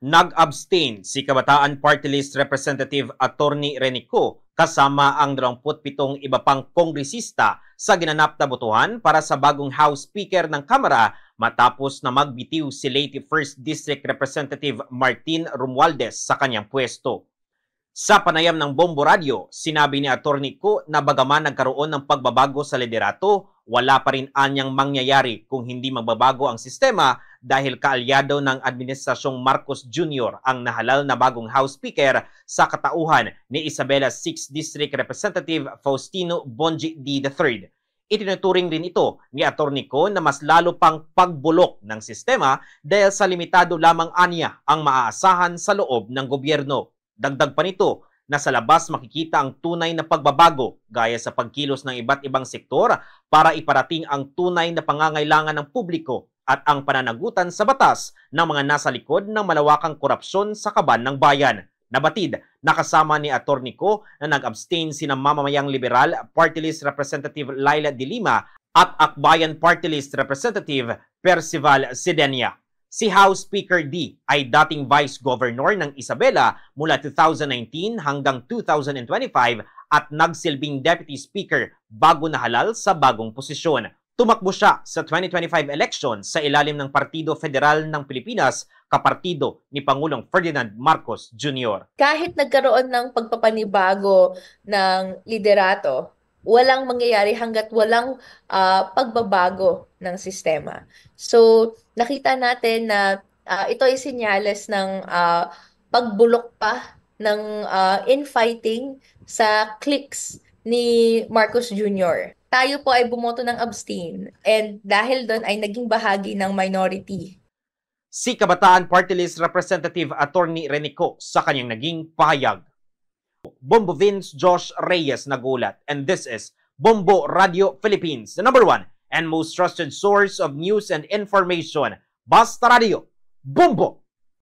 Nag-abstain si Kabataan Party List Representative Attorney Renico kasama ang 27 iba pang kongresista sa ginanap na botohan para sa bagong House Speaker ng Kamara matapos na magbitiw si late 1st District Representative Martin Romualdez sa kanyang pwesto. Sa panayam ng Bombo Radio, sinabi ni Attorney Co na bagaman nagkaroon ng pagbabago sa liderato, wala pa rin anyang mangyayari kung hindi magbabago ang sistema dahil kaalyado ng Administrasyong Marcos Jr. ang nahalal na bagong House Speaker sa katauhan ni Isabela 6th District Representative Faustino Bonji D. III. Itinuturing rin ito ni Attorney Co na mas lalo pang pagbulok ng sistema dahil sa limitado lamang anya ang maaasahan sa loob ng gobyerno. Dagdag pa nito na sa labas makikita ang tunay na pagbabago gaya sa pagkilos ng iba't ibang sektor para iparating ang tunay na pangangailangan ng publiko at ang pananagutan sa batas ng mga nasa likod ng malawakang korupsyon sa kaban ng bayan. Nabatid na kasama ni Attorney Co na nag-abstain sina Mamamayang Liberal Party List Representative Laila de Lima at Akbayan Party List Representative Percival Sedenia. Si House Speaker D ay dating Vice Governor ng Isabela mula 2019 hanggang 2025 at nagsilbing Deputy Speaker bago nahalal sa bagong posisyon. Tumakbo siya sa 2025 election sa ilalim ng Partido Federal ng Pilipinas, kapartido ni Pangulong Ferdinand Marcos Jr. Kahit nagkaroon ng pagpapanibago ng liderato, walang mangyayari hanggat walang pagbabago ng sistema. So, nakita natin na ito ay senyales ng pagbulok pa ng infighting sa cliques ni Marcos Jr. Tayo po ay bumoto ng abstain and dahil doon ay naging bahagi ng minority. Si Kabataan Party List Representative Attorney Renico sa kanyang naging pahayag. Bombo Vince Josh Reyes nagulat, and this is Bombo Radio Philippines, the #1 and most trusted source of news and information. Basta Radio, Bombo!